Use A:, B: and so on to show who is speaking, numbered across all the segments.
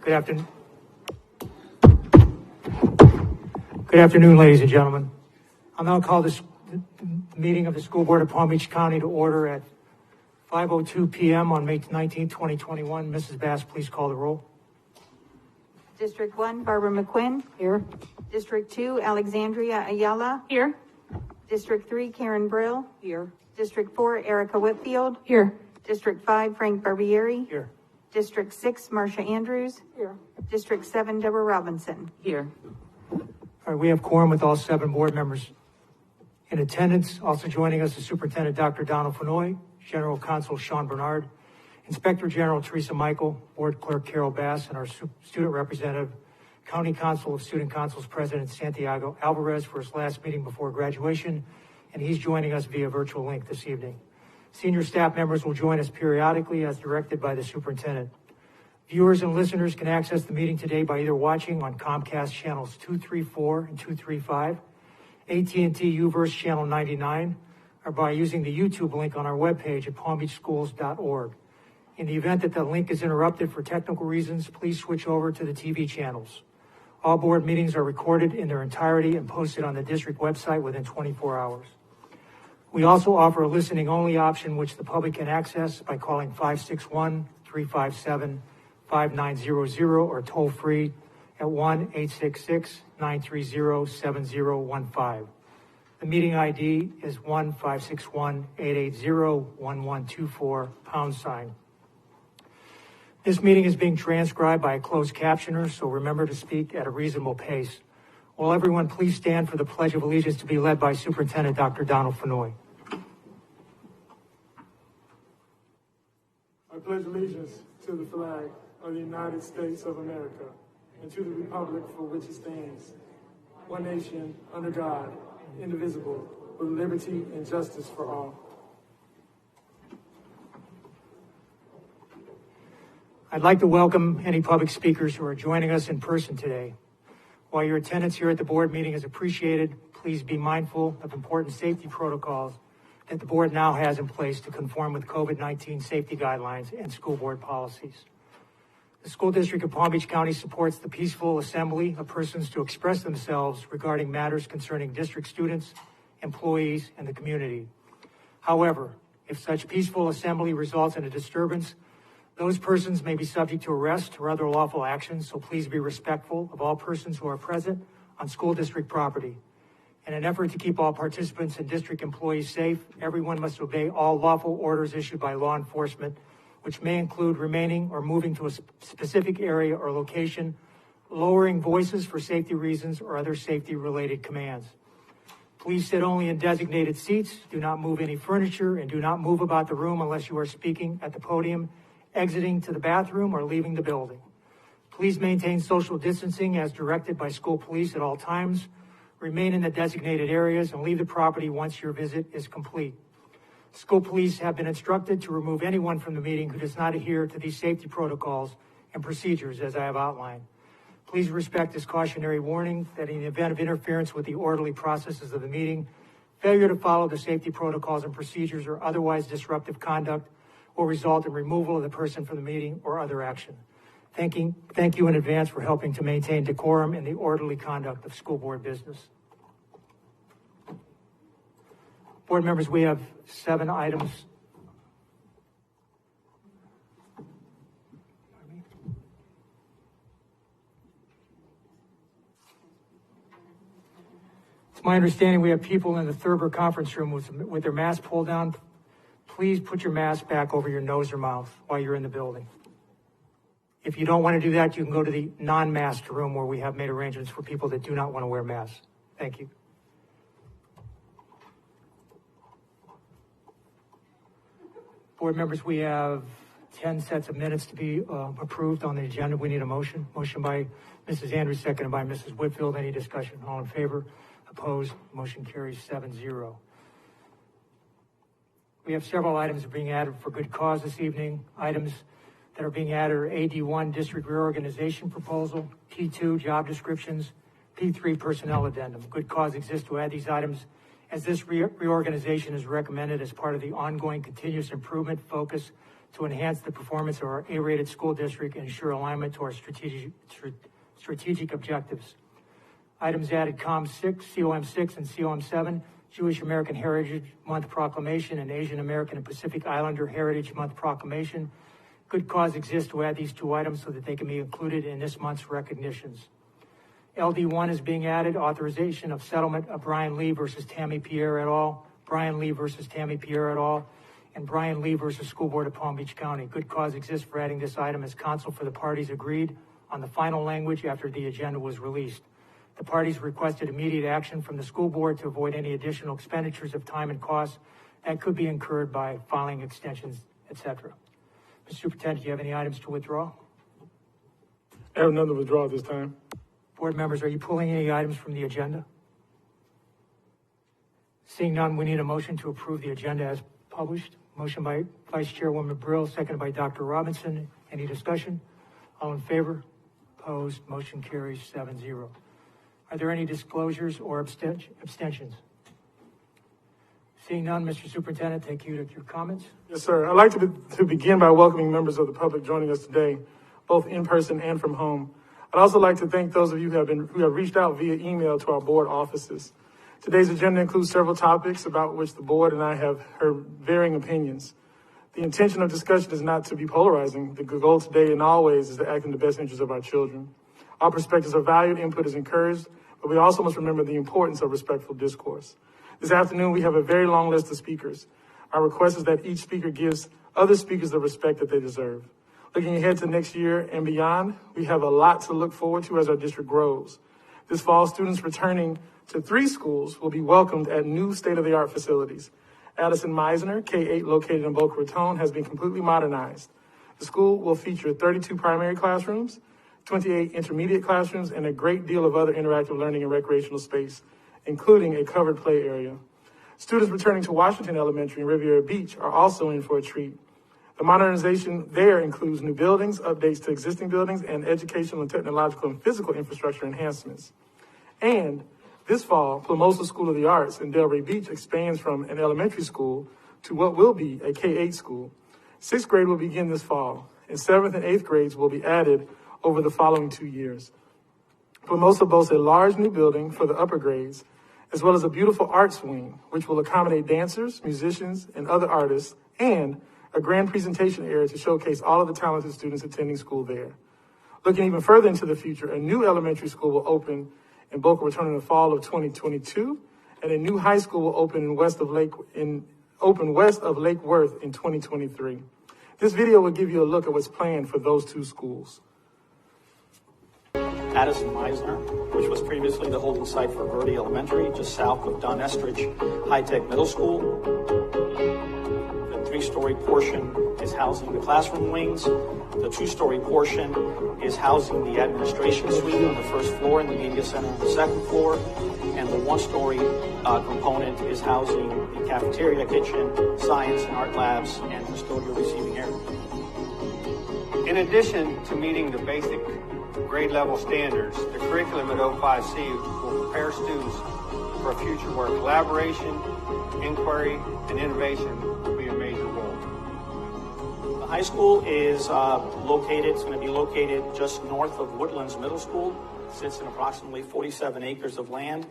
A: Good afternoon, ladies and gentlemen. I'll now call this meeting of the School Board of Palm Beach County to order at 5:02 p.m. on May 19, 2021. Mrs. Bass, please call the roll.
B: District 1, Barbara McQuinn. Here. District 2, Alexandria Ayala.
C: Here.
B: District 3, Karen Brill.
C: Here.
B: District 4, Erica Whitfield.
C: Here.
B: District 5, Frank Barbieri.
A: Here.
B: District 6, Marcia Andrews.
C: Here.
B: District 7, Deborah Robinson.
C: Here.
A: All right, we have quorum with all 7 board members in attendance. Also joining us is Superintendent Dr. Donald Fenoy, General Counsel Sean Bernard, Inspector General Teresa Michael, Board Clerk Carol Bass, and our student representative, County Council of Student Councils President Santiago Alvarez for his last meeting before graduation, and he's joining us via virtual link this evening. Senior staff members will join us periodically as directed by the superintendent. Viewers and listeners can access the meeting today by either watching on Comcast channels 234 and 235, AT&T UVerse channel 99, or by using the YouTube link on our webpage at palmbeachschools.org. In the event that the link is interrupted for technical reasons, please switch over to the TV channels. All board meetings are recorded in their entirety and posted on the district website within 24 hours. We also offer a listening-only option, which the public can access by calling 561-357-5900 or toll-free at 1-866-930-7015. The meeting ID is 1-561-880-1124 #. This meeting is being transcribed by a closed captioner, so remember to speak at a reasonable pace. Will everyone please stand for the Pledge of Allegiance to be led by Superintendent Dr. Donald Fenoy.
D: I pledge allegiance to the flag of the United States of America and to the republic for which it stands, one nation, under God, indivisible, with liberty and justice for all.
A: I'd like to welcome any public speakers who are joining us in person today. While your attendance here at the board meeting is appreciated, please be mindful of important safety protocols that the board now has in place to conform with COVID-19 safety guidelines and school board policies. The School District of Palm Beach County supports the peaceful assembly of persons to express themselves regarding matters concerning district students, employees, and the community. However, if such peaceful assembly results in a disturbance, those persons may be subject to arrest or other lawful actions, so please be respectful of all persons who are present on school district property. In an effort to keep all participants and district employees safe, everyone must obey all lawful orders issued by law enforcement, which may include remaining or moving to a specific area or location, lowering voices for safety reasons, or other safety-related commands. Please sit only in designated seats, do not move any furniture, and do not move about the room unless you are speaking at the podium, exiting to the bathroom, or leaving the building. Please maintain social distancing as directed by school police at all times. Remain in the designated areas and leave the property once your visit is complete. School police have been instructed to remove anyone from the meeting who does not adhere to these safety protocols and procedures as I have outlined. Please respect this cautionary warning that in the event of interference with the orderly processes of the meeting, failure to follow the safety protocols and procedures or otherwise disruptive conduct will result in removal of the person from the meeting or other action. Thank you in advance for helping to maintain decorum and the orderly conduct of school board business. Board members, we have 7 items. It's my understanding we have people in the Thurber conference room with their masks pulled down. Please put your mask back over your nose or mouth while you're in the building. If you don't want to do that, you can go to the non-masked room where we have made arrangements for people that do not want to wear masks. Thank you. Board members, we have 10 sets of minutes to be approved on the agenda. We need a motion. Motion by Mrs. Andrews, seconded by Mrs. Whitfield. Any discussion? All in favor? Opposed? Motion carries 7-0. We have several items being added for good cause this evening. Items that are being added are AD1 district reorganization proposal, P2 job descriptions, P3 personnel addendum. Good cause exists to add these items as this reorganization is recommended as part of the ongoing continuous improvement focus to enhance the performance of our A-rated school district and ensure alignment to our strategic objectives. Items added: COM6 and COM7, Jewish American Heritage Month Proclamation and Asian American and Pacific Islander Heritage Month Proclamation. Good cause exists to add these two items so that they can be included in this month's recognitions. LD1 is being added: authorization of settlement of Brian Lee versus Tammy Pierre et al., Brian Lee versus Tammy Pierre et al., and Brian Lee versus School Board of Palm Beach County. Good cause exists for adding this item as counsel for the parties agreed on the final language after the agenda was released. The parties requested immediate action from the school board to avoid any additional expenditures of time and costs that could be incurred by filing extensions, etc. Mr. Superintendent, do you have any items to withdraw?
D: I have none to withdraw at this time.
A: Board members, are you pulling any items from the agenda? Seeing none, we need a motion to approve the agenda as published. Motion by Vice Chairwoman Brill, seconded by Dr. Robinson. Any discussion? All in favor? Opposed? Motion carries 7-0. Are there any disclosures or abstentions? Seeing none, Mr. Superintendent, thank you to your comments.
D: Yes, sir. I'd like to begin by welcoming members of the public joining us today, both in person and from home. I'd also like to thank those of you who have reached out via email to our board offices. Today's agenda includes several topics about which the board and I have heard varying opinions. The intention of discussion is not to be polarizing. The goal today and always is to act in the best interest of our children. Our perspectives are valued, input is encouraged, but we also must remember the importance of respectful discourse. This afternoon, we have a very long list of speakers. Our request is that each speaker gives other speakers the respect that they deserve. Looking ahead to next year and beyond, we have a lot to look forward to as our district grows. This fall, students returning to 3 schools will be welcomed at new state-of-the-art facilities. Addison Meisner, K-8, located in Boca Raton, has been completely modernized. The school will feature 32 primary classrooms, 28 intermediate classrooms, and a great deal of other interactive learning and recreational space, including a covered play area. Students returning to Washington Elementary and Riviera Beach are also in for a treat. The modernization there includes new buildings, updates to existing buildings, and educational and technological and physical infrastructure enhancements. And this fall, Plumosa School of the Arts in Delray Beach expands from an elementary school to what will be a K-8 school. 6th grade will begin this fall, and 7th and 8th grades will be added over the following 2 years. Plumosa boasts a large new building for the upper grades, as well as a beautiful arts wing, which will accommodate dancers, musicians, and other artists, and a grand presentation area to showcase all of the talented students attending school there. Looking even further into the future, a new elementary school will open in Boca Raton in the fall of 2022, and a new high school will open west of Lake Worth in 2023. This video will give you a look at what's planned for those 2 schools.
C: Addison Meisner, which was previously the holding site for Verde Elementary, just south of Don Estridge High-Tech Middle School. The 3-story portion is housing the classroom wings. The 2-story portion is housing the administration suite on the 1st floor and the media center on the 2nd floor. And the 1-story component is housing the cafeteria, kitchen, science and art labs, and custodial receiving area.
E: In addition to meeting the basic grade level standards, the curriculum at O5C will prepare students for a future where collaboration, inquiry, and innovation will be a major role.
C: The high school is it's going to be located just north of Woodlands Middle School. It sits in approximately 47 acres of land.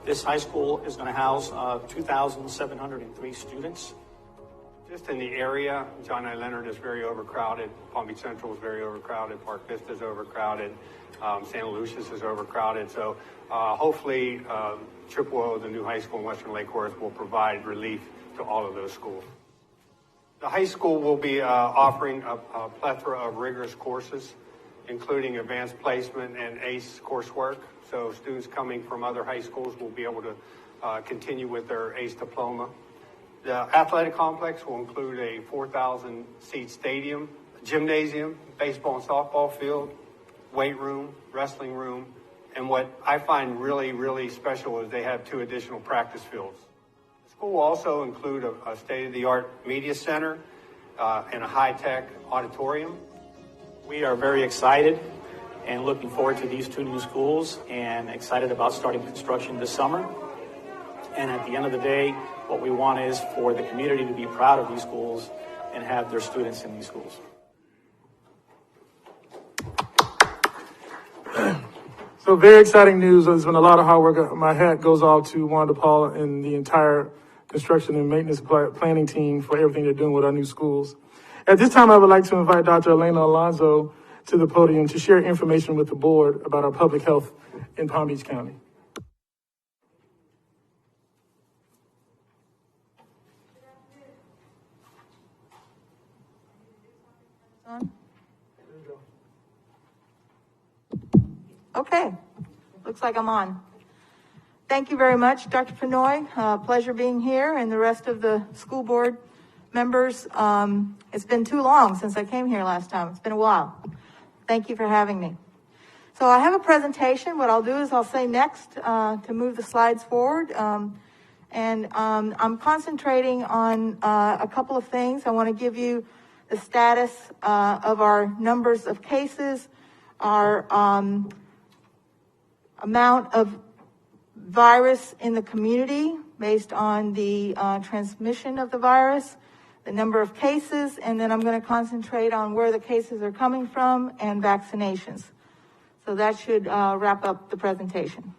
C: This high school is going to house 2,703 students.
E: Just in the area, John I. Leonard is very overcrowded. Palm Beach Central is very overcrowded. Park Vista is overcrowded. Santa Lucia's is overcrowded. So hopefully Chippewa, the new high school in Western Lake Worth, will provide relief to all of those schools. The high school will be offering a plethora of rigorous courses, including advanced placement and ACE coursework. So students coming from other high schools will be able to continue with their ACE diploma. The athletic complex will include a 4,000-seat stadium, gymnasium, baseball and softball field, weight room, wrestling room, and what I find really, really special is they have 2 additional practice fields. The school will also include a state-of-the-art media center and a high-tech auditorium.
C: We are very excited and looking forward to these 2 new schools and excited about starting construction this summer. And at the end of the day, what we want is for the community to be proud of these schools and have their students in these schools.
D: So very exciting news. There's been a lot of hard work. My hat goes off to Wanda Paul and the entire construction and maintenance planning team for everything they're doing with our new schools. At this time, I would like to invite Dr. Elena Alonso to the podium to share information with the board about our public health in Palm Beach County.
B: Okay, looks like I'm on. Thank you very much, Dr. Fenoy. Pleasure being here, and the rest of the school board members. It's been too long since I came here last time. It's been a while. Thank you for having me. So I have a presentation. What I'll do is I'll say next to move the slides forward. I'm concentrating on a couple of things. I want to give you the status of our numbers of cases, our amount of virus in the community based on the transmission of the virus, the number of cases, and then I'm going to concentrate on where the cases are coming from and vaccinations. So that should wrap up the presentation.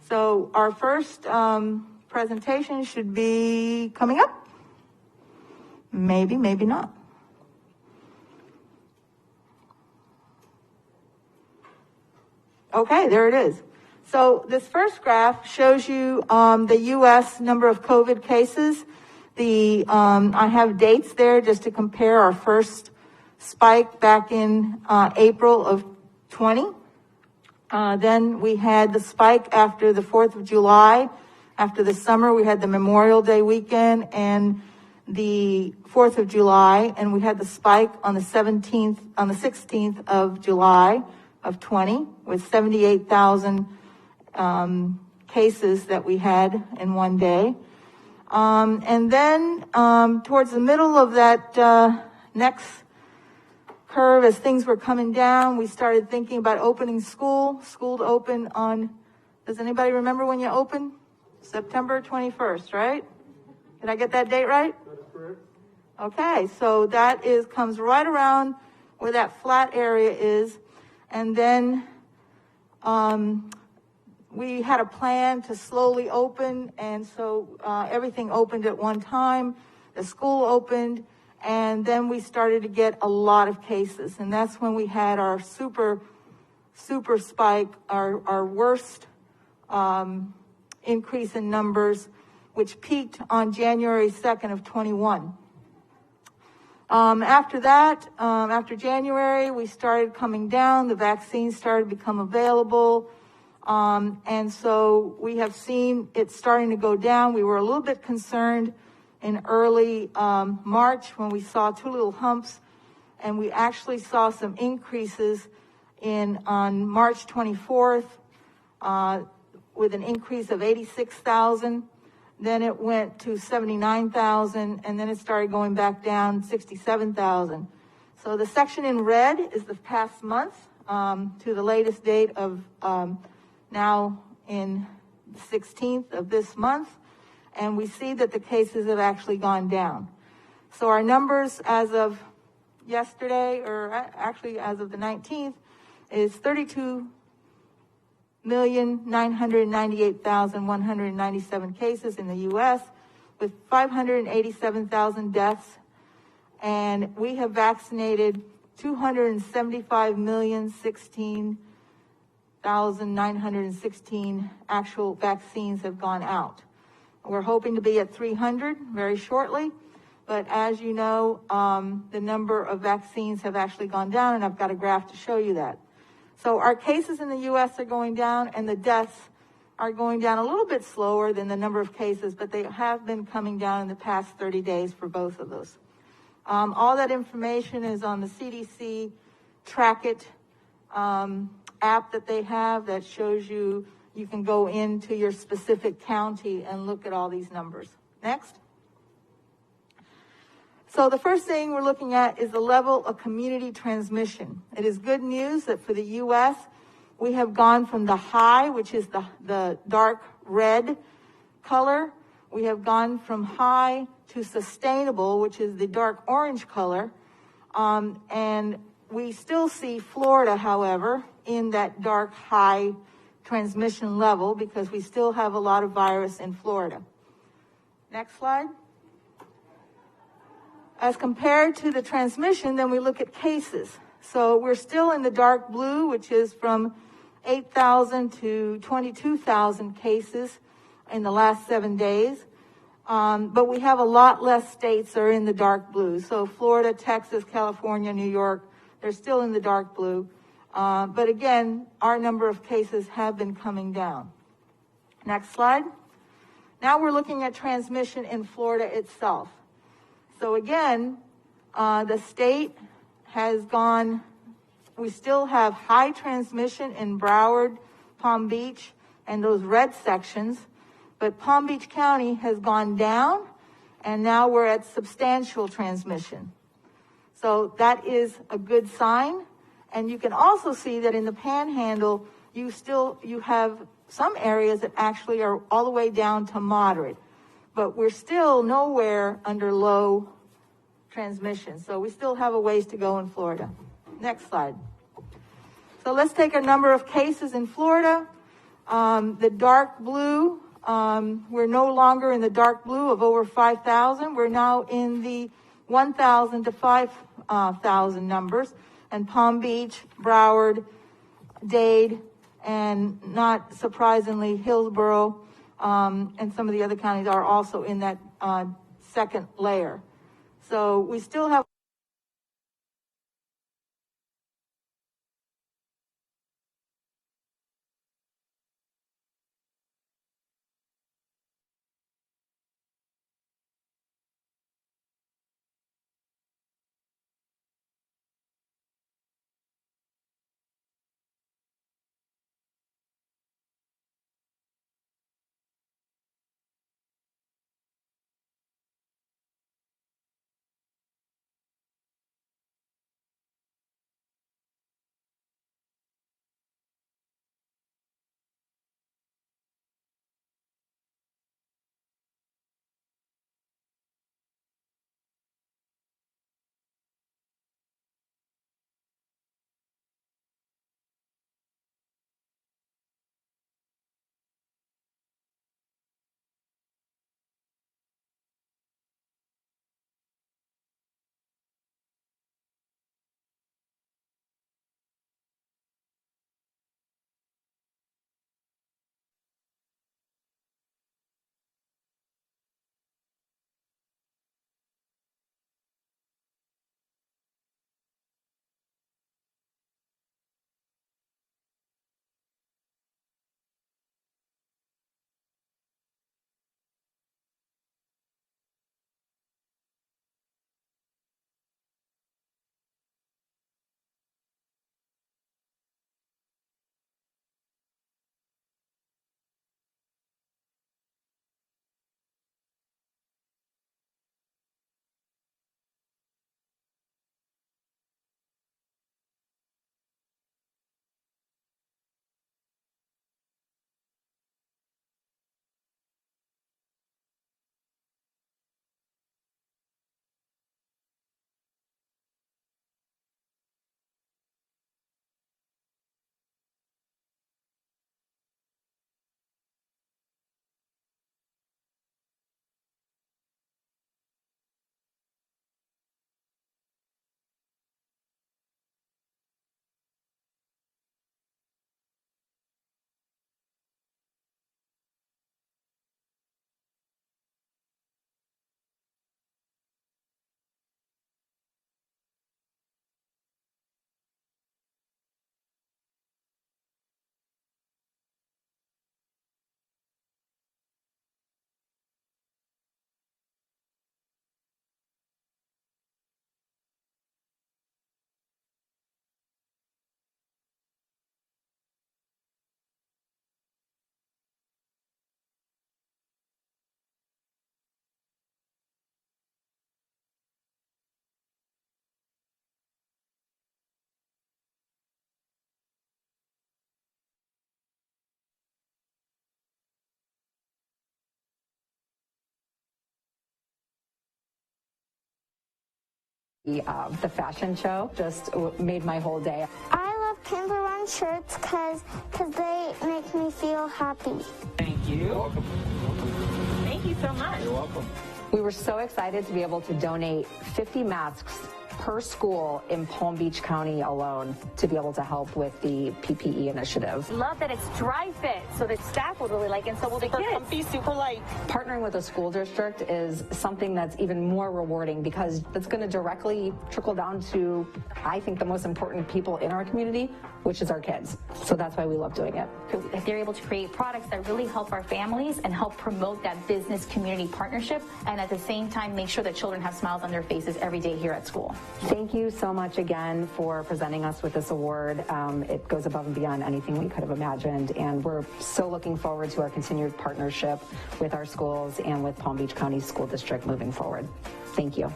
B: So our first presentation should be coming up. Maybe, maybe not. Okay, there it is. So this first graph shows you the U.S. number of COVID cases. I have dates there just to compare our first spike back in April of 20. Then we had the spike after the 4th of July. After the summer, we had the Memorial Day weekend and the 4th of July, and we had the spike on the 16th of July of 20 with 78,000 cases that we had in one day. And then towards the middle of that next curve, as things were coming down, we started thinking about opening school. School to open on, does anybody remember when you opened? September 21st, right? Did I get that date right?
D: That is correct.
B: Okay, so that comes right around where that flat area is. And then we had a plan to slowly open, and so everything opened at one time. The school opened, and then we started to get a lot of cases. And that's when we had our super spike, our worst increase in numbers, which peaked on January 2nd of 21. After that, after January, we started coming down. The vaccines started to become available. And so we have seen it starting to go down. We were a little bit concerned in early March when we saw two little humps, and we actually saw some increases on March 24th with an increase of 86,000. Then it went to 79,000, and then it started going back down 67,000. So the section in red is the past month to the latest date of now in the 16th of this month, and we see that the cases have actually gone down. So our numbers as of yesterday, or actually as of the 19th, is 32,998,197 cases in the U.S. with 587,000 deaths, and we have vaccinated 275,016,916 actual vaccines have gone out. We're hoping to be at 300 very shortly, but as you know, the number of vaccines have actually gone down, and I've got a graph to show you that. So our cases in the U.S. are going down, and the deaths are going down a little bit slower than the number of cases, but they have been coming down in the past 30 days for both of those. All that information is on the CDC Track It app that they have that shows you can go into your specific county and look at all these numbers. Next. So the first thing we're looking at is the level of community transmission. It is good news that for the U.S., we have gone from the high, which is the dark red color, We have gone from high to sustainable, which is the dark orange color. And we still see Florida, however, in that dark high transmission level because we still have a lot of virus in Florida. Next slide. As compared to the transmission, then we look at cases. So we're still in the dark blue, which is from 8,000 to 22,000 cases in the last 7 days. But we have a lot less states that are in the dark blue. So Florida, Texas, California, New York, they're still in the dark blue. But again, our number of cases have been coming down. Next slide. Now we're looking at transmission in Florida itself. So again, the state has gone, we still have high transmission in Broward, Palm Beach, and those red sections. But Palm Beach County has gone down, and now we're at substantial transmission. So that is a good sign. And you can also see that in the Panhandle, you have some areas that actually are all the way down to moderate. But we're still nowhere under low transmission. So we still have a ways to go in Florida. Next slide. So let's take a number of cases in Florida. The dark blue, we're no longer in the dark blue of over 5,000. We're now in the 1,000 to 5,000 numbers. And Palm Beach, Broward, Dade, and not surprisingly, Hillsborough, and some of the other counties are also in that second layer. So we still have
F: The fashion show just made my whole day.
G: I love Timber Run shirts because they make me feel happy.
H: Thank you. You're welcome. Thank you so much.
C: You're welcome.
F: We were so excited to be able to donate 50 masks per school in Palm Beach County alone to be able to help with the PPE initiative.
I: Love that it's dry fit, so that staff will really like it, and so will the kids.
H: Comfy, super light.
F: Partnering with a school district is something that's even more rewarding because it's going to directly trickle down to, I think, the most important people in our community, which is our kids. So that's why we love doing it.
I: They're able to create products that really help our families and help promote that business community partnership, and at the same time make sure that children have smiles on their faces every day here at school.
F: Thank you so much again for presenting us with this award. It goes above and beyond anything we could have imagined, and we're so looking forward to our continued partnership with our schools and with Palm Beach County School District moving forward. Thank you.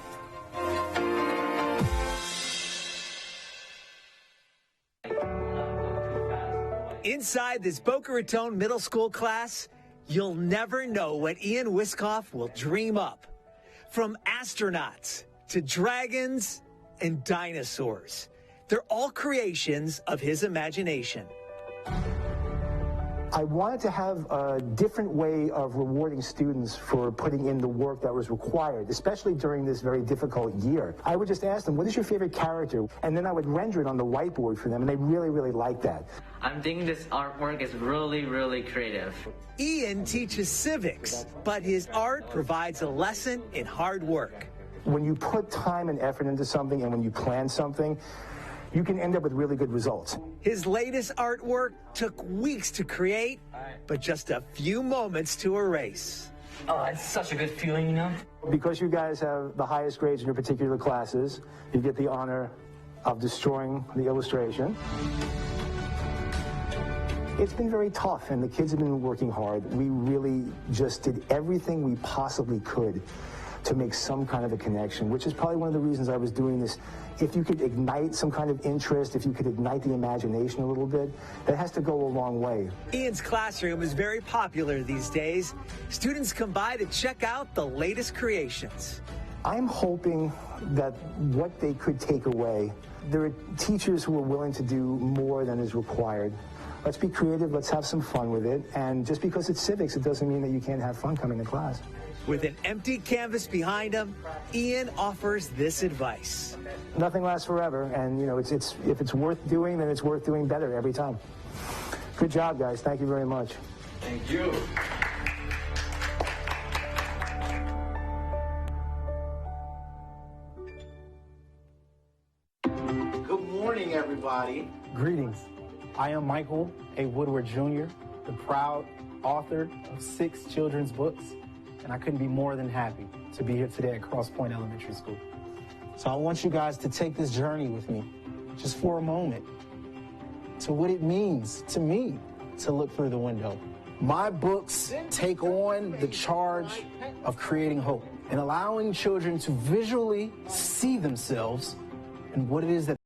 J: Inside this Boca Raton middle school class, you'll never know what Ian Wiskoff will dream up. From astronauts to dragons and dinosaurs, they're all creations of his imagination.
K: I wanted to have a different way of rewarding students for putting in the work that was required, especially during this very difficult year. I would just ask them, what is your favorite character? And then I would render it on the whiteboard for them, and they really, really liked that.
H: I'm thinking this artwork is really, really creative.
J: Ian teaches civics, but his art provides a lesson in hard work.
K: When you put time and effort into something and when you plan something, you can end up with really good results.
J: His latest artwork took weeks to create, but just a few moments to erase.
H: Oh, it's such a good feeling, you know?
K: Because you guys have the highest grades in your particular classes, you get the honor of destroying the illustration. It's been very tough, and the kids have been working hard. We really just did everything we possibly could to make some kind of a connection, which is probably one of the reasons I was doing this. If you could ignite some kind of interest, if you could ignite the imagination a little bit, that has to go a long way.
J: Ian's classroom is very popular these days. Students come by to check out the latest creations.
K: I'm hoping that what they could take away, there are teachers who are willing to do more than is required. Let's be creative, let's have some fun with it, and just because it's civics, it doesn't mean that you can't have fun coming to class.
J: With an empty canvas behind him, Ian offers this advice.
K: Nothing lasts forever, and if it's worth doing, then it's worth doing better every time. Good job, guys. Thank you very much.
C: Thank you.
L: Good morning, everybody.
M: Greetings. I am Michael A. Woodward Jr., the proud author of 6 children's books, and I couldn't be more than happy to be here today at Cross Point Elementary School. So I want you guys to take this journey with me, just for a moment, to what it means to me to look through the window. My books take on the charge of creating hope and allowing children to visually see themselves and what it is that